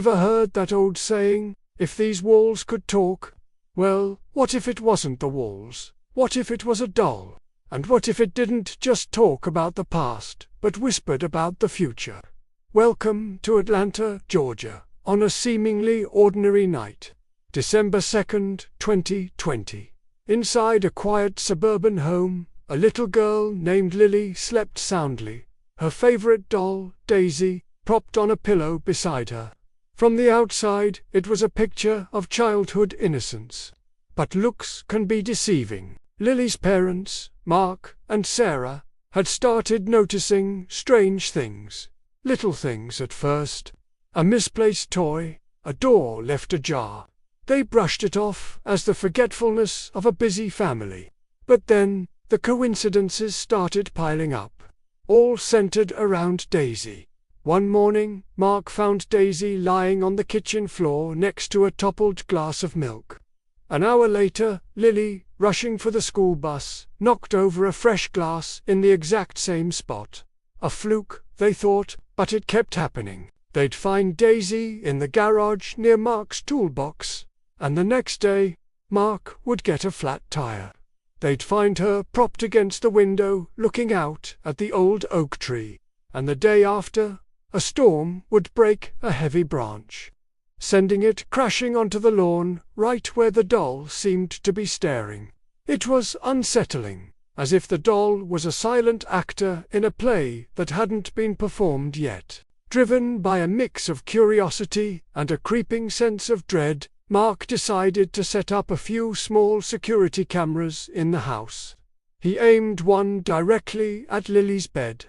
Ever heard that old saying, if these walls could talk? Well, what if it wasn't the walls? What if it was a doll? And what if it didn't just talk about the past, but whispered about the future? Welcome to Atlanta, Georgia, on a seemingly ordinary night. December 2nd, 2020. Inside a quiet suburban home, a little girl named Lily slept soundly, her favorite doll, Daisy, propped on a pillow beside her. From the outside, it was a picture of childhood innocence. But looks can be deceiving. Lily's parents, Mark and Sarah, had started noticing strange things. Little things at first. A misplaced toy, a door left ajar. They brushed it off as the forgetfulness of a busy family. But then, the coincidences started piling up, all centered around Daisy. One morning, Mark found Daisy lying on the kitchen floor next to a toppled glass of milk. An hour later, Lily, rushing for the school bus, knocked over a fresh glass in the exact same spot. A fluke, they thought, but it kept happening. They'd find Daisy in the garage near Mark's toolbox, and the next day, Mark would get a flat tire. They'd find her propped against the window looking out at the old oak tree, and the day after, a storm would break a heavy branch, sending it crashing onto the lawn right where the doll seemed to be staring. It was unsettling, as if the doll was a silent actor in a play that hadn't been performed yet. Driven by a mix of curiosity and a creeping sense of dread, Mark decided to set up a few small security cameras in the house. He aimed one directly at Lily's bed.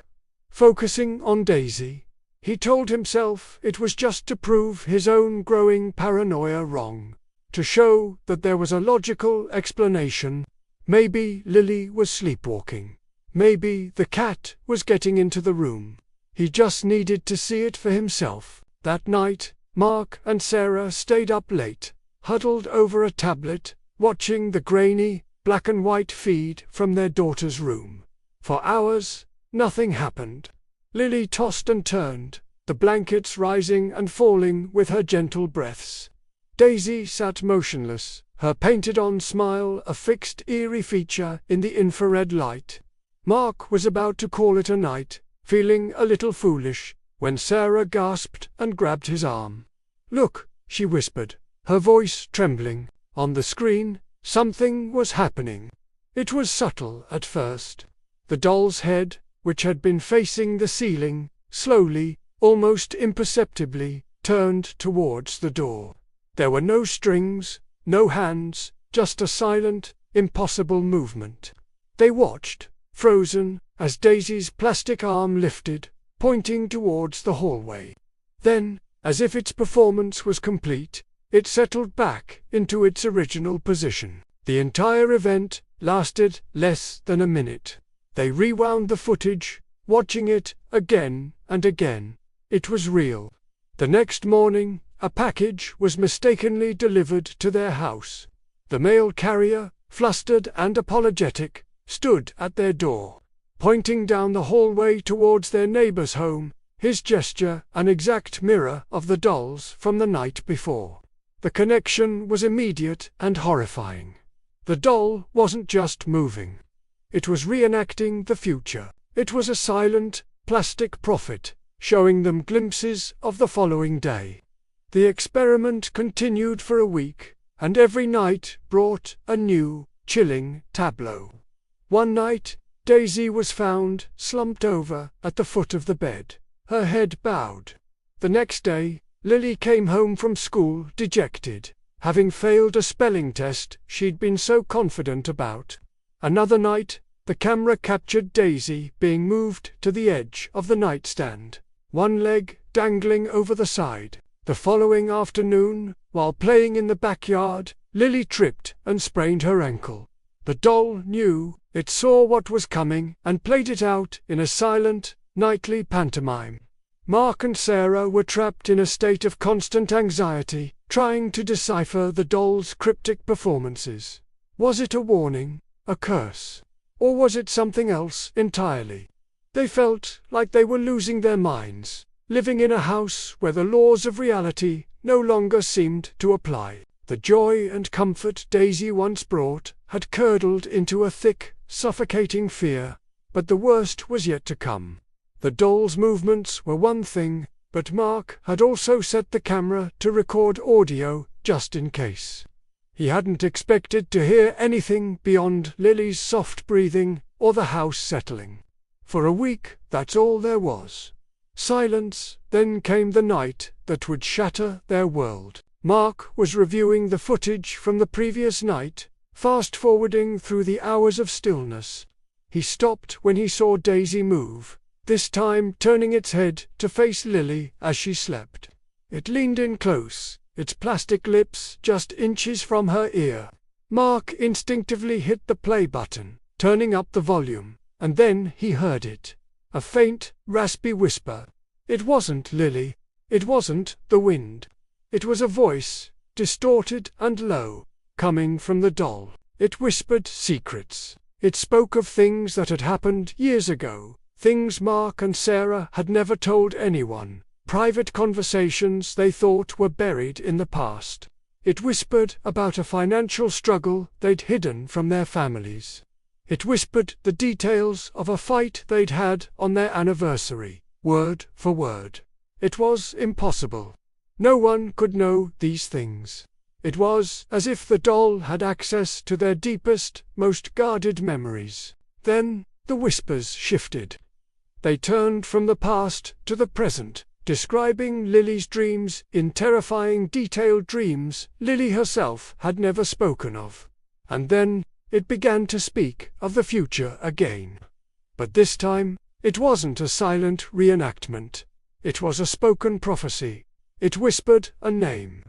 Focusing on Daisy, he told himself it was just to prove his own growing paranoia wrong, to show that there was a logical explanation. Maybe Lily was sleepwalking. Maybe the cat was getting into the room. He just needed to see it for himself. That night, Mark and Sarah stayed up late, huddled over a tablet, watching the grainy, black and white feed from their daughter's room. For hours, nothing happened. Lily tossed and turned, the blankets rising and falling with her gentle breaths. Daisy sat motionless, her painted-on smile a fixed eerie feature in the infrared light. Mark was about to call it a night, feeling a little foolish, when Sarah gasped and grabbed his arm. "Look," she whispered, her voice trembling. On the screen, something was happening. It was subtle at first. The doll's head, which had been facing the ceiling, slowly, almost imperceptibly, turned towards the door. There were no strings, no hands, just a silent, impossible movement. They watched, frozen, as Daisy's plastic arm lifted, pointing towards the hallway. Then, as if its performance was complete, it settled back into its original position. The entire event lasted less than a minute. They rewound the footage, watching it again and again. It was real. The next morning, a package was mistakenly delivered to their house. The mail carrier, flustered and apologetic, stood at their door, pointing down the hallway towards their neighbor's home, his gesture an exact mirror of the doll's from the night before. The connection was immediate and horrifying. The doll wasn't just moving. It was reenacting the future. It was a silent, plastic prophet, showing them glimpses of the following day. The experiment continued for a week, and every night brought a new, chilling tableau. One night, Daisy was found slumped over at the foot of the bed, her head bowed. The next day, Lily came home from school dejected, having failed a spelling test she'd been so confident about. Another night, the camera captured Daisy being moved to the edge of the nightstand, one leg dangling over the side. The following afternoon, while playing in the backyard, Lily tripped and sprained her ankle. The doll knew, it saw what was coming, and played it out in a silent, nightly pantomime. Mark and Sarah were trapped in a state of constant anxiety, trying to decipher the doll's cryptic performances. Was it a warning, a curse? Or was it something else entirely? They felt like they were losing their minds, living in a house where the laws of reality no longer seemed to apply. The joy and comfort Daisy once brought had curdled into a thick, suffocating fear, but the worst was yet to come. The doll's movements were one thing, but Mark had also set the camera to record audio just in case. He hadn't expected to hear anything beyond Lily's soft breathing or the house settling. For a week, that's all there was. Silence, then came the night that would shatter their world. Mark was reviewing the footage from the previous night, fast-forwarding through the hours of stillness. He stopped when he saw Daisy move, this time turning its head to face Lily as she slept. It leaned in close, its plastic lips just inches from her ear. Mark instinctively hit the play button, turning up the volume, and then he heard it. A faint, raspy whisper. It wasn't Lily. It wasn't the wind. It was a voice, distorted and low, coming from the doll. It whispered secrets. It spoke of things that had happened years ago, things Mark and Sarah had never told anyone, private conversations they thought were buried in the past. It whispered about a financial struggle they'd hidden from their families. It whispered the details of a fight they'd had on their anniversary, word for word. It was impossible. No one could know these things. It was as if the doll had access to their deepest, most guarded memories. Then, the whispers shifted. They turned from the past to the present, describing Lily's dreams in terrifying detailed dreams Lily herself had never spoken of. And then, it began to speak of the future again. But this time, it wasn't a silent reenactment. It was a spoken prophecy. It whispered a name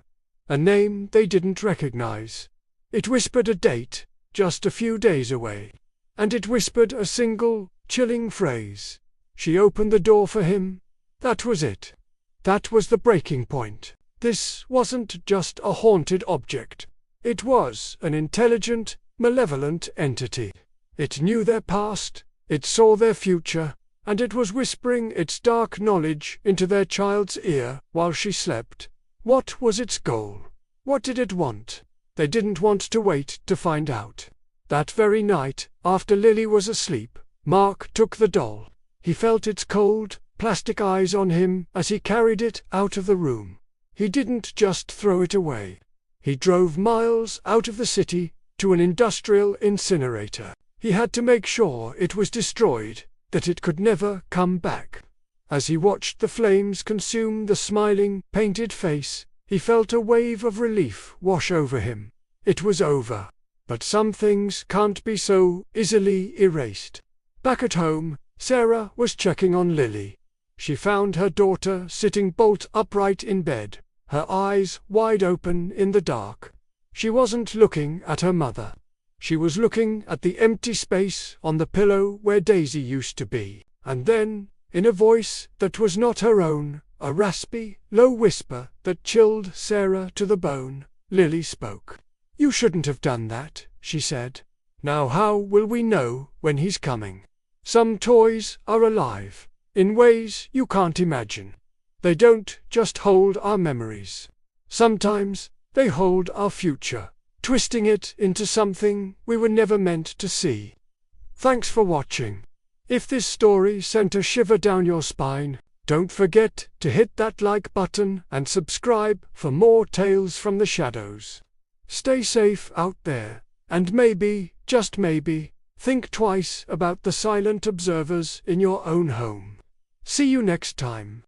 they didn't recognize. It whispered a date, just a few days away. And it whispered a single, chilling phrase. She opened the door for him. That was it. That was the breaking point. This wasn't just a haunted object. It was an intelligent, malevolent entity. It knew their past, it saw their future, and it was whispering its dark knowledge into their child's ear while she slept. What was its goal? What did it want? They didn't want to wait to find out. That very night, after Lily was asleep, Mark took the doll. He felt its cold, plastic eyes on him as he carried it out of the room. He didn't just throw it away. He drove miles out of the city to an industrial incinerator. He had to make sure it was destroyed, that it could never come back. As he watched the flames consume the smiling, painted face, he felt a wave of relief wash over him. It was over. But some things can't be so easily erased. Back at home, Sarah was checking on Lily. She found her daughter sitting bolt upright in bed, her eyes wide open in the dark. She wasn't looking at her mother. She was looking at the empty space on the pillow where Daisy used to be. And then, in a voice that was not her own, a raspy, low whisper that chilled Sarah to the bone, Lily spoke. "You shouldn't have done that," she said. "Now how will we know when he's coming? Some toys are alive, in ways you can't imagine. They don't just hold our memories. Sometimes, they hold our future, twisting it into something we were never meant to see." Thanks for watching. If this story sent a shiver down your spine, don't forget to hit that like button and subscribe for more tales from the shadows. Stay safe out there, and maybe, just maybe, think twice about the silent observers in your own home. See you next time.